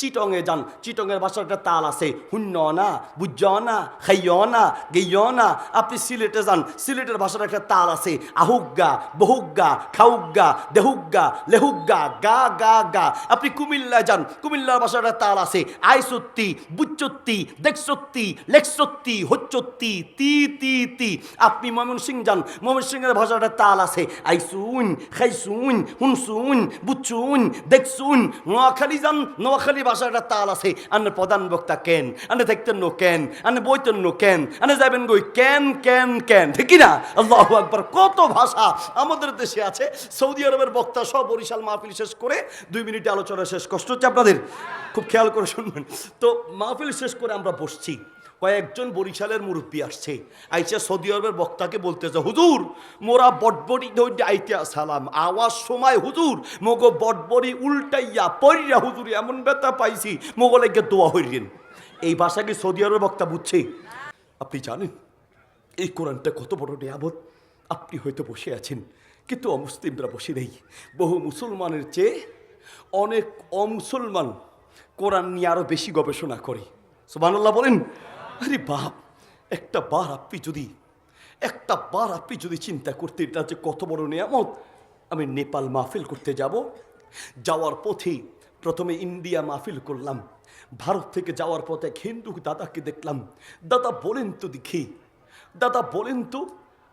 চিটংয়ে যান, চিটংয়ের ভাষার একটা তাল আছে, হুন্য না, বুঝ না, খাইয় না, গেইয় না। আপনি সিলেটে যান, সিলেটের ভাষার একটা তাল আছে, আহুগ্গা, বহুগ্গা, খাউগ্গা, দেহুগ্গা, লেহুগ্গা, গা গা গা। আপনি কুমিল্লায় যান, কুমিল্লার ভাষার একটা তাল আছে, আইসত্তি, বুচ্চত্তি, দেখসত্তি, লেখসত্তি, হচ্চত্তি, তি তি তি। আপনি ময়মনসিং যান, ময়মনসিংহের ভাষার একটা তাল আছে, আইসুন, খাইসুন, হুনসুন, বুচ্চুন, দেখসুন। নোয়াখালী যান, নোয়াখালী ভাষাটা তাল আছে, আন্নে প্রধান বক্তা কেন, আন্নে দেখতেন নো কেন, আন্নে বইতেন নো কেন, আন্নে যাবেন গই কেন কেন কেন, ঠিক না? আল্লাহু আকবার। কত ভাষা আমাদের দেশে আছে। সৌদি আরবের বক্তা সব বরিশাল মাহফিল শেষ করে 2 মিনিটে আলোচনা শেষ। কষ্ট হচ্ছে আপনাদের? খুব খেয়াল করে শুনবেন। তো মাহফিল শেষ করে আমরা বসছি, কয়েকজন বরিশালের মুরব্বী আসছে, আইসা সৌদি আরবের বক্তাকে বলতেছে, হুজুর মোরা বটবড়ি ধরে আইতে সালাম আওয়াজ সময় হুজুর মগো বটবড়ি উল্টাইয়া পড়িয়া হুজুর এমন ব্যথা পাইছি মোগলেকে দোয়া হইলেন। এই ভাষা কি সৌদি আরবের বক্তা বুঝছে? আপনি জানেন এই কোরআনটা কত বড় নিয়ামত? আপনি হয়তো বসে আছেন, কিন্তু অমুসলিমরা বসে নেই। বহু মুসলমানের চেয়ে অনেক অমুসলমান কোরআন নিয়ে আরো বেশি গবেষণা করে। সুবহানাল্লাহ বলেন। আরে বাপ, একটা বার আপনি যদি চিন্তা করতে, এটা যে কত বড় নিয়ামত। আমি নেপাল মাহফিল করতে যাব, যাওয়ার পথে প্রথমে ইন্ডিয়া মাহফিল করলাম, ভারত থেকে যাওয়ার পথে এক হিন্দু দাদাকে দেখলাম। দাদা বলেন তো দেখি, দাদা বলেন তো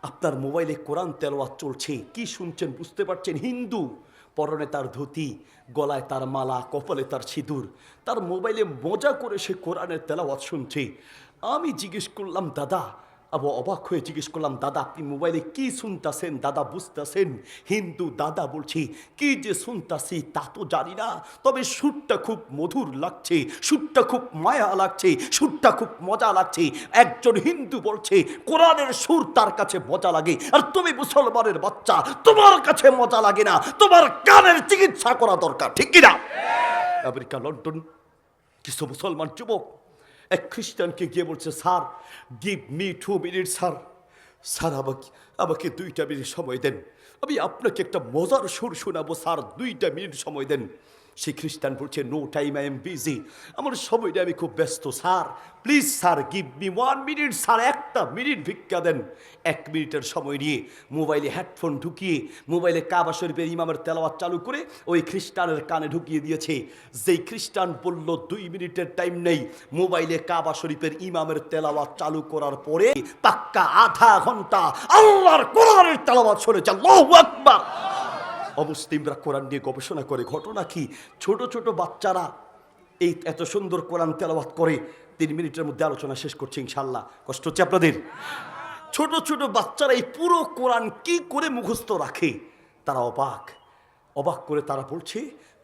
আপনার মোবাইলে কোরআন তেলাওয়াত চলছে, কি শুনছেন বুঝতে পারছেন? হিন্দু, পরনে তার ধুতি, গলায় তার মালা, কপালে তার সিঁদুর, তার মোবাইলে মজা করে সে কোরআনের তেলাওয়াত শুনছে। আমি জিজ্ঞেস করলাম দাদা, অবাক হয়ে জিজ্ঞেস করলাম, দাদা আপনি মোবাইলে কি শুনতেছেন? দাদা বুঝতেছেন? হিন্দু দাদা বলছি, কি যে শুনতাছি তা তো জানি না, তবে সুরটা খুব মধুর লাগছে, সুরটা খুব মায়া লাগছে, সুরটা খুব মজা লাগছে। একজন হিন্দু বলছে কোরআনের সুর তার কাছে মজা লাগে, আর তুমি মুসলমানের বাচ্চা, তোমার কাছে মজা লাগে না, তোমার কানের চিকিৎসা করা দরকার, ঠিক কিনা? আমেরিকা, লন্ডন কিছু মুসলমান যুবক এক খ্রিস্টানকে গিয়ে বলছে, sir give me 2 minute, sir আমাকে 2টা মিনিট সময় দেন, আমি আপনাকে একটা মজার সুর শোনাবো, স্যার 2টা মিনিট সময় দেন। সেই খ্রিস্টান বলছে, no time, I am busy, আমার সময়টা আমি খুব ব্যস্ত, sir please sir give me 1 minute, sir 1টা মিনিট ভিক্ষা দেন। 1 মিনিটের সময় নিয়ে মোবাইলে হেডফোন ঢুকিয়ে মোবাইলে কাবা শরীফের ইমামের তেলাওয়াত চালু করে ওই খ্রিস্টানের কানে ঢুকিয়ে দিয়েছে। যেই খ্রিস্টান বলল 2 মিনিটের টাইম নেই, মোবাইলে কাবা শরীফের ইমামের তেলাওয়াত চালু করার পরে পাক্কা আধা ঘন্টা আল্লাহর কোরআনের তেলাওয়াত শুনেছে। আল্লাহু আকবার। অমুসলিমরা কোরআন নিয়ে গবেষণা করে। ঘটনা কি? ছোট ছোট বাচ্চারা এই এত সুন্দর কোরআন তেলাওয়াত করে। 3 মিনিটের মধ্যে আলোচনা শেষ করছি ইনশাল্লাহ। কষ্ট হচ্ছে আপনাদের? ছোট ছোট বাচ্চারা এই পুরো কোরআন কি করে মুখস্থ রাখে, তারা অবাক করে তারা বলছে,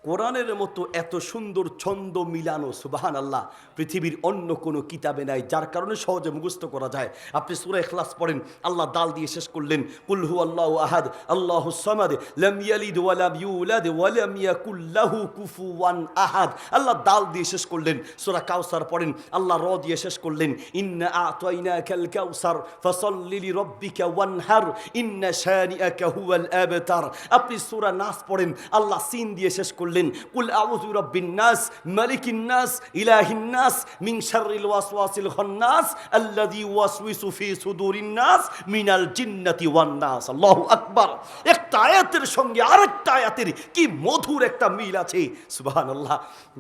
কোরআনের মতো এত সুন্দর ছন্দ মিলানো সুবহানাল্লাহ পৃথিবীর অন্য কোনো কিতাবে নাই, যার কারণে সহজে মুখস্থ করা যায়। আপনি সূরা ইখলাস পড়েন, আল্লাহ দাল দিয়ে শেষ করলেন, কুল হুয়াল্লাহু আহাদ আল্লাহুস সামাদ লাম ইয়ালিদ ওয়া লাম ইউলাদ ওয়া লাম ইয়াকুল লাহু কুফুওয়ান আহাদ। আল্লাহ দাল দিয়ে শেষ করলেন। সূরা কাউসার পড়েন, আল্লাহ র দিয়ে শেষ করলেন, ইন্না আ'তাইনাকাল কাউসার ফাসাল্লি লিরাব্বিকা ওয়ানহার ইন্না শানিআকা হুয়াল আবতার। আপনি সূরা নাস পড়েন, আল্লাহ সিন দিয়ে শেষ করলেন, কুল আউযু বিরাব্বিন নাস মালিকিন নাস ইলাহিন নাস মিন শাররিল ওয়াসওয়াসিল খান্নাস আল্লাযী ওয়াসওয়িসু ফি সুদুরিন নাস মিনাল জিন্নাতি ওয়ান নাস। আল্লাহু আকবার। একটা আয়াতের সঙ্গে আরেকটা আয়াতের কি মধুর একটা মিল আছে, সুবহানাল্লাহ।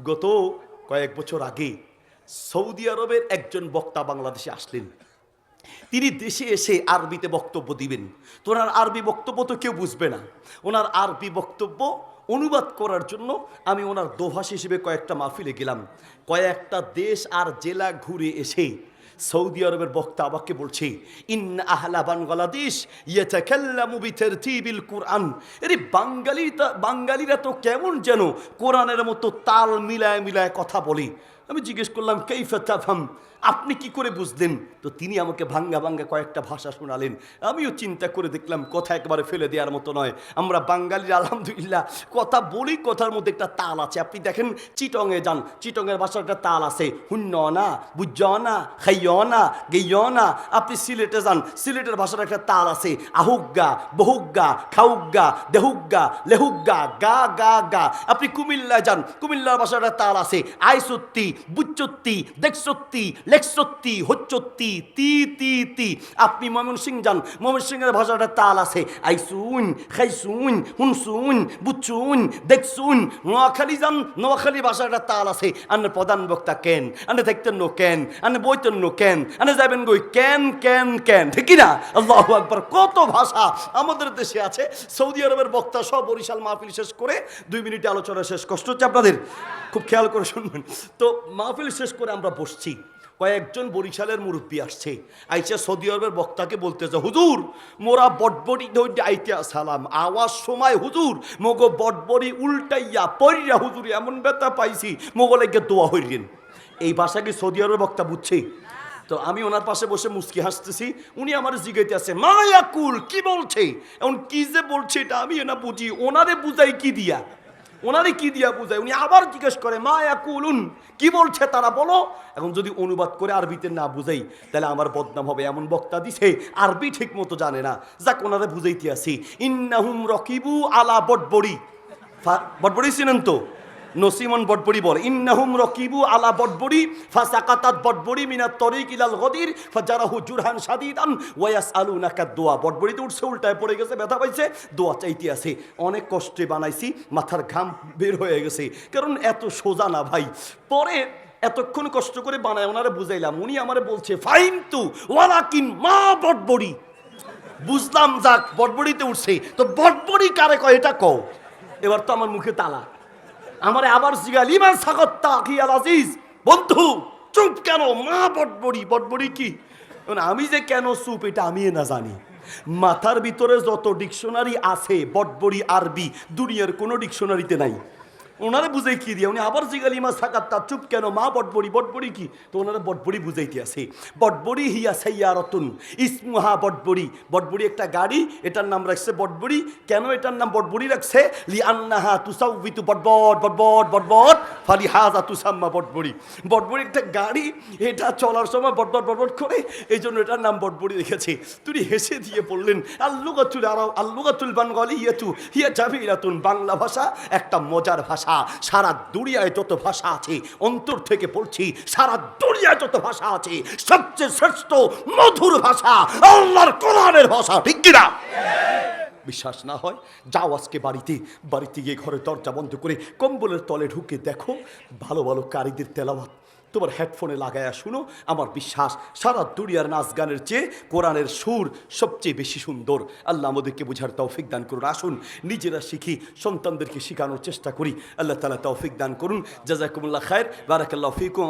গত কয়েক বছর আগে সৌদি আরবের একজন বক্তা বাংলাদেশে আসলেন। তিনি দেশে এসে আরবিতে বক্তব্য দিবেন। তো ওনার আরবি বক্তব্য তো কেউ বুঝবে না। ওনার আরবি বক্তব্য অনুবাদ করার জন্য আমি ওনার দোভাষ হিসেবে কয়েকটা মাহফিলে গেলাম। কয়েকটা দেশ আর জেলা ঘুরে এসে সৌদি আরবের বক্তা আমাকে বলছে, ইন্না আহলা বাংলাদেশ ইয়াতাকাল্লামু বিতারতিবিল কুরআন। আরে বাঙালিরা তো কেমন যেন কোরআনের মতো তাল মিলায় মিলায় কথা বলে। আমি জিজ্ঞেস করলাম, কাইফা তাফহাম? আপনি কি করে বুঝলেন? তো তিনি আমাকে ভাঙ্গা ভাঙ্গা কয়েকটা ভাষা শোনালেন। আমিও চিন্তা করে দেখলাম কথা একবারে ফেলে দেওয়ার মতো নয়। আমরা বাঙালির আলহামদুলিল্লাহ কথা বলি, কথার মধ্যে একটা তাল আছে। আপনি দেখেন চিটংয়ে যান, চিটংয়ের ভাষার একটা তাল আছে, হুন্য না, বুঝ না, খাইয় না, গেইয় না। আপনি সিলেটে যান, সিলেটের ভাষার একটা তাল আছে, আহুগ্গা, বহুগ্গা, খাউগ্গা, দেহুগ্গা, লেহুগ্গা, গা গা গা। আপনি কুমিল্লায় যান, কুমিল্লার ভাষার একটা তাল আছে, আইসত্তি, বুচ্চত্তি, দেখসত্তি, লেখসত্তি, হচ্চত্তি, তি তি তি। আপনি ময়মনসিংহ যান, ময়মনসিংহের ভাষাটা তাল আছে, আইসুন, খাইসুন, হুনসুন, বুচ্চুন, দেখসুন। নোয়াখালী যান, নোয়াখালী ভাষাটা তাল আছে, আন্নের প্রধান বক্তা কেন, আন্নে দেখতেন নো কেন, আন্নে বইতেন নো কেন, আন্নে যাবেন গই কেন কেন কেন, ঠিক না? আল্লাহু আকবার। কত ভাষা আমাদের দেশে আছে। সৌদি আরবের বক্তা সব বরিশাল মাহফিল শেষ করে 2 মিনিটে আলোচনা শেষ। কষ্ট হচ্ছে আপনাদের? খুব খেয়াল করে শুনবেন। তো মাহফিল শেষ করে আমরা বসছি, কয়েকজন বরিশালের মুরব্বী আসছে, আইসা সৌদি আরবের বক্তাকে বলতেছে, হুজুর মোরা বটবড়ি ধৈর্য আইতে সালাম আওয়াজ সময় হুজুর মগো বটবড়ি উল্টাইয়া পড়িয়া হুজুর এমন ব্যথা পাইছি মোগলাইকে দোয়া হইলেন। এই ভাষা কি সৌদি আরবের বক্তা বুঝছে? তো আমি ওনার পাশে বসে মুস্কি হাসতেছি, উনি আমার জিগাইতে আছে মায়াকুল কি বলছে, এখন কি যে বলছে এটা আমি না বুঝি, ওনারে বুঝাই কি দিয়া, ওনারে কি দিয়া বুঝায়? উনি আবার জিজ্ঞেস করে মায়াকুলুন কি বলছে তারা বলো। এখন যদি অনুবাদ করে আরবিতে না বুঝাই তাহলে আমার বদনাম হবে। এমন বক্তা দিছে আরবি ঠিক মতো জানে না, যাক ওনারে বুঝাইতে আসি। ইন্নাহুম রকিবু আলা বটবড়ি, বটবড়ি চিনেন তো? নসিমন বটবড়ি বলে ইন্নাহুম রকিবু আলা বটবড়ি ফাসাকাতাত বটবড়ি মিনাত তরিক ইলাল গদির ফাজারাহু জুরহান শাদীদান ওয়া ইয়াসআলুনাকা দুআ। বটবড়িতে উঠছে, উল্টায় পড়ে গেছে, ব্যথা পাইছে, দোয়া চাইতে আছে। অনেক কষ্টে বানাইছি, মাথার ঘাম বের হয়ে গেছে, কারণ এত সোজা না ভাই। পরে এতক্ষণ কষ্ট করে বানায় ওনারে বুঝাইলাম, উনি আমারে বলছে ফাইমতু ওয়ালাকিন মা বটবড়ি। বুঝলাম, যাক বটবড়িতে উঠছে, তো বটবড়ি কারে কয় এটা কও। এবার তো আমার মুখে তালা। আমারে আবার জিগাল ইমান সাগত্তা কি আল আজিজ, বন্ধু চুপ কেন? মা বটবড়ি, বটবড়ি কি? আমি যে কেন চুপ এটা আমি না জানি। মাথার ভিতরে যত ডিকশনারি আছে বটবড়ি আরবি দুনিয়ার কোনো ডিকশনারিতে নাই। ওনারে বুঝাই কি দিয়ে উনি আবার জিগাল ইমা সাকাত্তা চুপ কেন? মা বটবড়ি, বটবড়ি কি? তো ওনারা বটবড়ি বুঝাইতে আছে। বটবড়ি হিয়া সাইয়ারাতুন ইসমুহা বটবড়ি, বটবড়ি একটা গাড়ি, এটার নাম রাখছে বটবড়ি। কেন এটার নাম বটবড়ি রাখছে? লি আন্নাহা তুসাউবিতু বটবট বটবট বটবট ফালিহাজা তুসাম্মা বটবড়ি। বটবড়ি একটা গাড়ি, এটা চলার সময় বটবট বটবট করে, এই জন্য এটার নাম বটবড়ি রেখেছে। তিনি হেসে দিয়ে বললেন আল্লুগাতুল আরব আল্লুগাতুল বাঙ্গালিয়াতু হিয়া জামিলাতুন, বাংলা ভাষা একটা মজার ভাষা। সারা দুনিয়ায় যত ভাষা আছে, অন্তর থেকে বলছি, সারা দুনিয়ায় যত ভাষা আছে সবচেয়ে শ্রেষ্ঠ মধুর ভাষা আল্লাহর কোরআনের ভাষা, ঠিক কিনা? বিশ্বাস না হয় যাও আজকে বাড়িতে, বাড়িতে গিয়ে ঘরের দরজা বন্ধ করে কম্বলের তলে ঢুকে দেখো ভালো ভালো কারিদের তেলাওয়াত তোমার হেডফোনে লাগায়া শুনো। আমার বিশ্বাস সারা দুনিয়ার নাচ গানের চেয়ে কোরআনের সুর সবচেয়ে বেশি সুন্দর। আল্লাহ আমাদেরকে বুঝার তৌফিক দান করুন। আসুন নিজেরা শিখি, সন্তানদেরকে শেখানোর চেষ্টা করি। আল্লাহ তাআলা তৌফিক দান করুন। জাযাকুমুল্লাহ খায়র, বারাকাল্লাহু ফিকুম।